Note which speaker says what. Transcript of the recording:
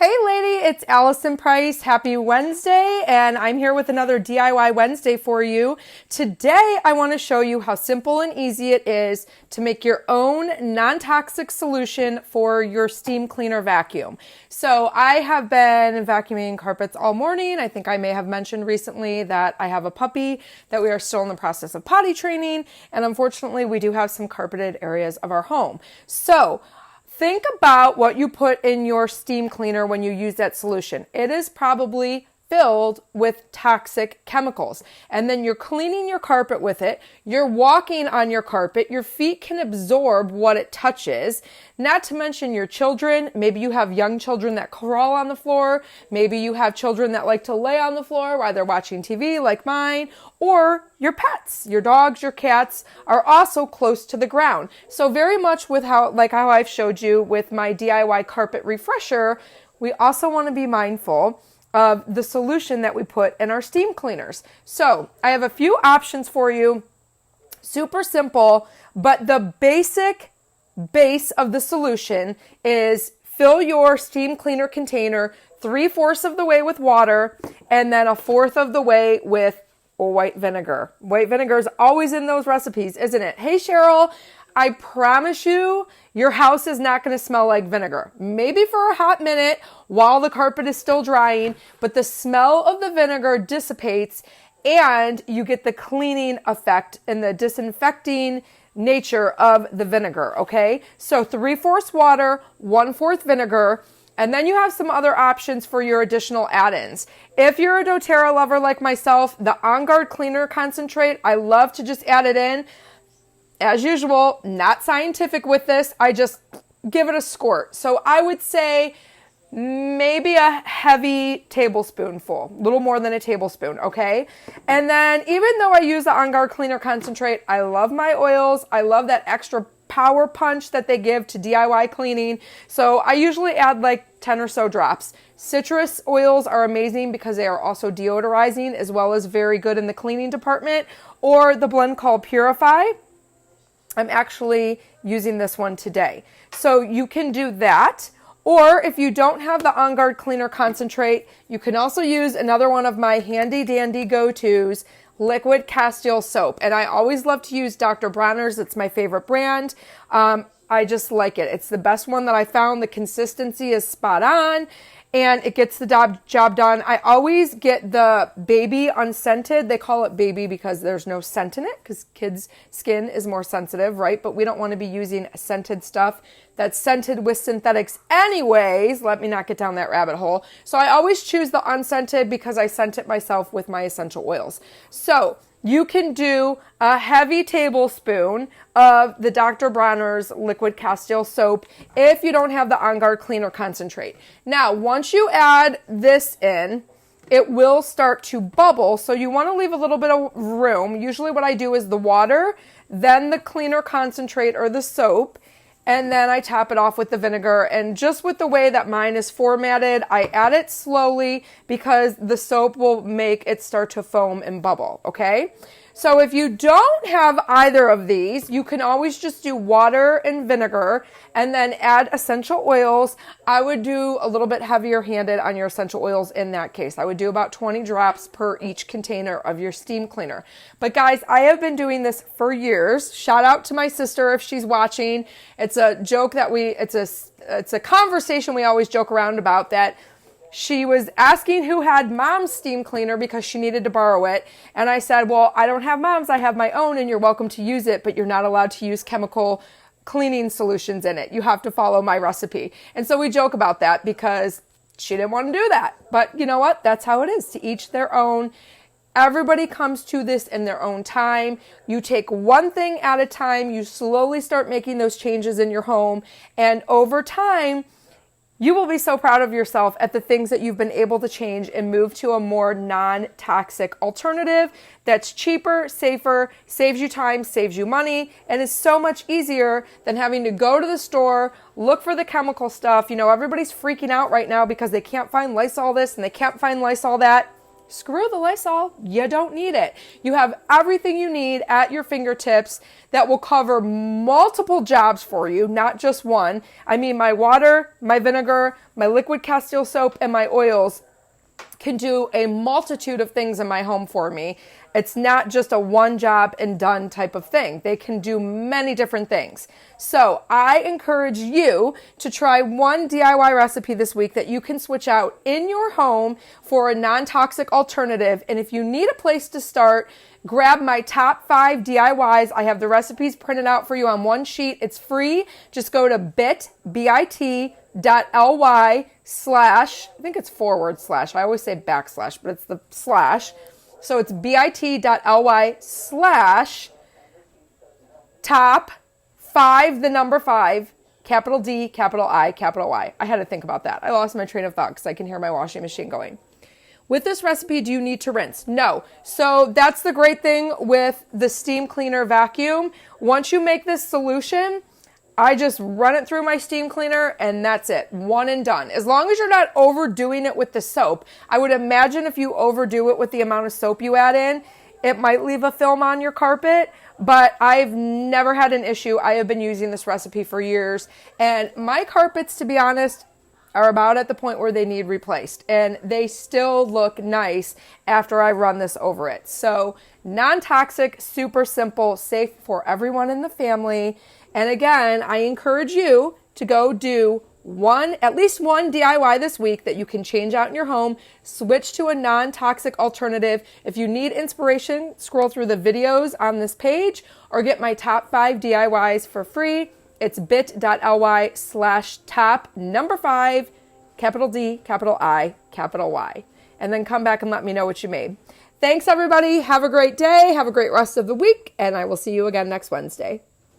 Speaker 1: Hey lady, it's Allison Price. Happy Wednesday, and I'm here with another DIY Wednesday for you. Today, I want to show you how simple and easy it is to make your own non-toxic solution for your steam cleaner vacuum. So I have been vacuuming carpets all morning. I think I may have mentioned recently that I have a puppy that we are still in the process of potty training, and unfortunately, we do have some carpeted areas of our home. So think about what you put in your steam cleaner when you use that solution. It is probably filled with toxic chemicals. And then you're cleaning your carpet with it. You're walking on your carpet. Your feet can absorb what it touches. Not to mention your children. Maybe you have young children that crawl on the floor. Maybe you have children that like to lay on the floor while they're watching TV like mine. Or your pets, your dogs, your cats are also close to the ground. So very much with how I've showed you with my DIY carpet refresher, we also want to be mindful of the solution that we put in our steam cleaners. So I have a few options for you. Super simple, but the base of the solution is fill your steam cleaner container 3/4 of the way with water and then 1/4 of the way with white vinegar. White vinegar is always in those recipes, isn't it? Hey, Cheryl, I promise you, your house is not going to smell like vinegar. Maybe for a hot minute while the carpet is still drying, but the smell of the vinegar dissipates and you get the cleaning effect and the disinfecting nature of the vinegar, okay? So 3/4 water, 1/4 vinegar, and then you have some other options for your additional add-ins. If you're a doTERRA lover like myself, the On Guard Cleaner Concentrate, I love to just add it in. As usual, not scientific with this. I just give it a squirt. So I would say maybe a heavy tablespoonful, a little more than a tablespoon, okay? And then even though I use the On Guard Cleaner Concentrate, I love my oils. I love that extra power punch that they give to DIY cleaning. So I usually add like 10 or so drops. Citrus oils are amazing because they are also deodorizing as well as very good in the cleaning department. Or the blend called Purify. I'm actually using this one today. So you can do that. Or if you don't have the On Guard Cleaner Concentrate, you can also use another one of my handy dandy go-tos, liquid Castile soap. And I always love to use Dr. Bronner's. It's my favorite brand. I just like it. It's the best one that I found. The consistency is spot on and it gets the job done. I always get the baby unscented. They call it baby because there's no scent in it because kids' skin is more sensitive, right? But we don't want to be using scented stuff that's scented with synthetics anyways. Let me not get down that rabbit hole. So I always choose the unscented because I scent it myself with my essential oils. So you can do a heavy tablespoon of the Dr. Bronner's liquid Castile soap if you don't have the On Guard Cleaner Concentrate. Now, once you add this in, it will start to bubble. So you want to leave a little bit of room. Usually what I do is the water, then the cleaner concentrate or the soap, and then I top it off with the vinegar. And just with the way that mine is formatted, I add it slowly because the soap will make it start to foam and bubble, okay? So if you don't have either of these, you can always just do water and vinegar and then add essential oils. I would do a little bit heavier handed on your essential oils in that case. I would do about 20 drops per each container of your steam cleaner. But guys, I have been doing this for years. Shout out to my sister if she's watching. It's a joke that it's a conversation we always joke around about that. She was asking who had mom's steam cleaner because she needed to borrow it. And I said, well, I don't have mom's, I have my own and you're welcome to use it, but you're not allowed to use chemical cleaning solutions in it. You have to follow my recipe. And so we joke about that because she didn't want to do that. But you know what? That's how it is. To each their own. Everybody comes to this in their own time. You take one thing at a time. You slowly start making those changes in your home. And over time, you will be so proud of yourself at the things that you've been able to change and move to a more non-toxic alternative that's cheaper, safer, saves you time, saves you money, and is so much easier than having to go to the store, look for the chemical stuff. You know, everybody's freaking out right now because they can't find Lysol this and they can't find Lysol that. screw the Lysol. You don't need it. You have everything you need at your fingertips that will cover multiple jobs for you, not just one. I mean, my water, my vinegar, my liquid Castile soap, and my oils can do a multitude of things in my home for me. It's not just a one job and done type of thing. They can do many different things. So I encourage you to try one DIY recipe this week that you can switch out in your home for a non-toxic alternative. And if you need a place to start, grab my top 5 DIYs. I have the recipes printed out for you on one sheet. It's free. Just go to bit.ly/, I think it's / I always say backslash, but it's the slash. So it's bit.ly/top 5, the number 5, capital D, capital I, capital Y. I had to think about that. I lost my train of thought because I can hear my washing machine going. With this recipe, do you need to rinse? No. So that's the great thing with the steam cleaner vacuum. Once you make this solution, I just run it through my steam cleaner and that's it. One and done. As long as you're not overdoing it with the soap. I would imagine if you overdo it with the amount of soap you add in, it might leave a film on your carpet, but I've never had an issue. I have been using this recipe for years, and my carpets, to be honest, are about at the point where they need replaced, and they still look nice after I run this over it. So non-toxic, super simple, safe for everyone in the family. And again, I encourage you to go do at least one DIY this week that you can change out in your home, switch to a non-toxic alternative. If you need inspiration, scroll through the videos on this page or get my top 5 DIYs for free. It's bit.ly/top number 5, capital D, capital I, capital Y. And then come back and let me know what you made. Thanks, everybody. Have a great day. Have a great rest of the week. And I will see you again next Wednesday.